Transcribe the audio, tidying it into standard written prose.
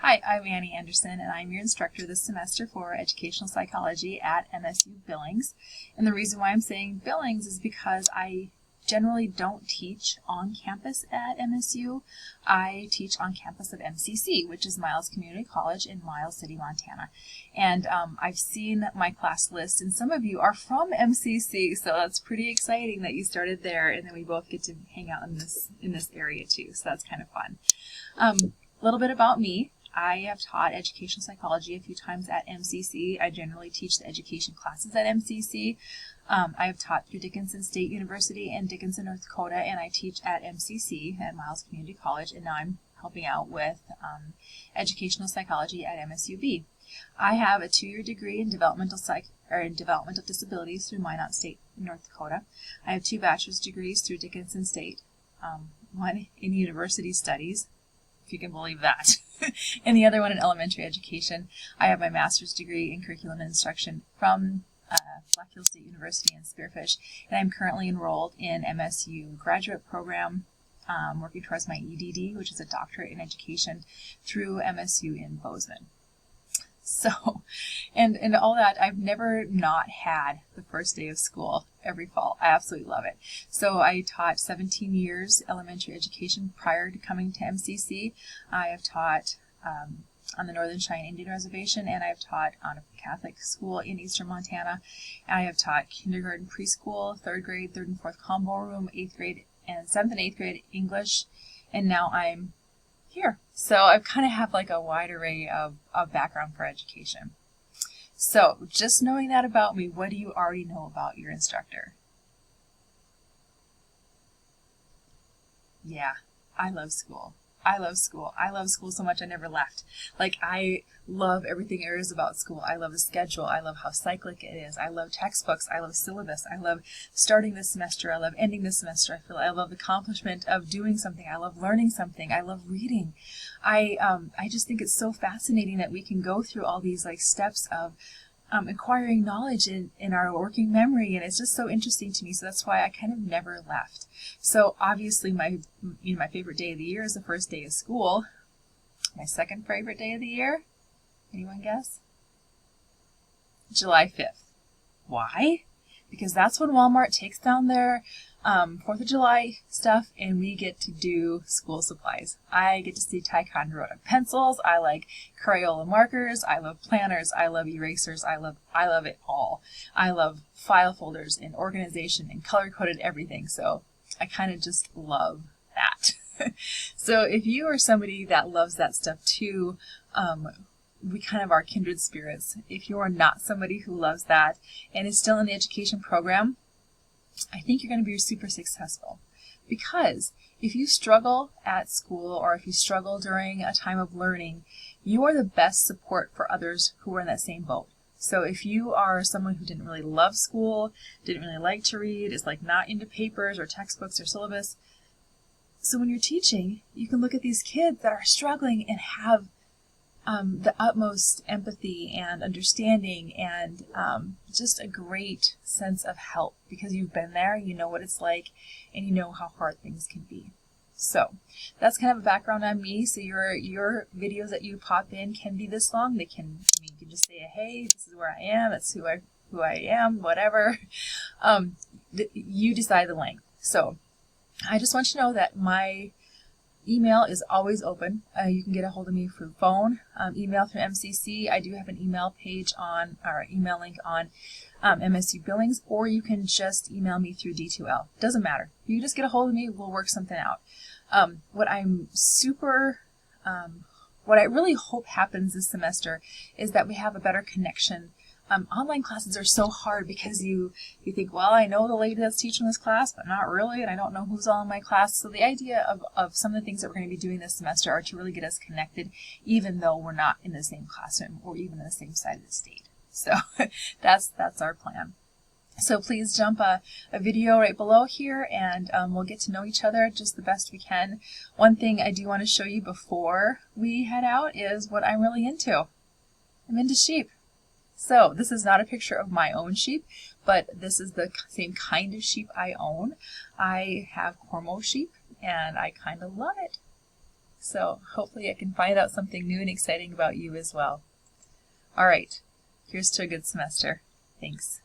Hi, I'm Annie Anderson, and I'm your instructor this semester for Educational Psychology at MSU Billings. And the reason why I'm saying Billings is because I generally don't teach on campus at MSU. I teach on campus of MCC, which is Miles Community College in Miles City, Montana. And I've seen my class list, and some of you are from MCC, so that's pretty exciting that you started there, and then we both get to hang out in this area too, so that's kind of fun. A little bit about me. I have taught educational psychology a few times at MCC. I generally teach the education classes at MCC. I have taught through Dickinson State University and Dickinson, North Dakota, and I teach at MCC at Miles Community College, and now I'm helping out with educational psychology at MSUB. I have a 2-year degree in developmental disabilities through Minot State, North Dakota. I have 2 bachelor's degrees through Dickinson State, one in university studies, if you can believe that, and the other one in elementary education. I have my master's degree in curriculum and instruction from Black Hills State University in Spearfish, and I'm currently enrolled in MSU graduate program, working towards my EDD, which is a doctorate in education, through MSU in Bozeman. So, and all that, I've never not had the first day of school every fall. I absolutely love it. So I taught 17 years elementary education prior to coming to MCC. I have taught on the Northern Cheyenne Indian Reservation, and I've taught on a Catholic school in eastern Montana. I have taught kindergarten, preschool, 3rd grade, 3rd and 4th combo room, 8th grade, and 7th and 8th grade English, and now I'm here. So I kind of have like a wide array of background for education. So just knowing that about me, what do you already know about your instructor? Yeah, I love school. I love school. I love school so much I never left. Like, I love everything there is about school. I love the schedule. I love how cyclic it is. I love textbooks. I love syllabus. I love starting the semester. I love ending the semester. I love the accomplishment of doing something. I love learning something. I love reading. I just think it's so fascinating that we can go through all these like steps of acquiring knowledge in our working memory, and it's just so interesting to me. So that's why I kind of never left. So obviously my favorite day of the year is the first day of school. My second favorite day of the year, anyone guess? July 5th. Why? Because that's when Walmart takes down their 4th of July stuff, and we get to do school supplies. I get to see Ticonderoga pencils. I like Crayola markers. I love planners. I love erasers. I love it all. I love file folders and organization and color-coded everything. So I kind of just love that. So if you are somebody that loves that stuff too, we kind of are kindred spirits. If you are not somebody who loves that and is still in the education program, I think you're going to be super successful. Because if you struggle at school, or if you struggle during a time of learning, you are the best support for others who are in that same boat. So if you are someone who didn't really love school, didn't really like to read, is like not into papers or textbooks or syllabus, so when you're teaching, you can look at these kids that are struggling and have the utmost empathy and understanding and just a great sense of help, because you've been there, you know what it's like, and you know how hard things can be. So that's kind of a background on me. So your videos that you pop in can be this long. They can, you can just say, hey, this is where I am, that's who I am, whatever. You decide the length. So I just want you to know that my email is always open. You can get a hold of me through phone, email through MCC. I do have an email page on, or email link on MSU Billings, or you can just email me through D2L. Doesn't matter. You just get a hold of me, we'll work something out. What I really hope happens this semester is that we have a better connection. Online classes are so hard because you think, well, I know the lady that's teaching this class, but not really, and I don't know who's all in my class. So the idea of some of the things that we're going to be doing this semester are to really get us connected, even though we're not in the same classroom or even in the same side of the state. So that's our plan. So please jump a video right below here, and we'll get to know each other just the best we can. One thing I do want to show you before we head out is what I'm really into. I'm into sheep. So this is not a picture of my own sheep, but this is the same kind of sheep I own. I have Cormo sheep, and I kind of love it. So hopefully I can find out something new and exciting about you as well. All right, here's to a good semester. Thanks.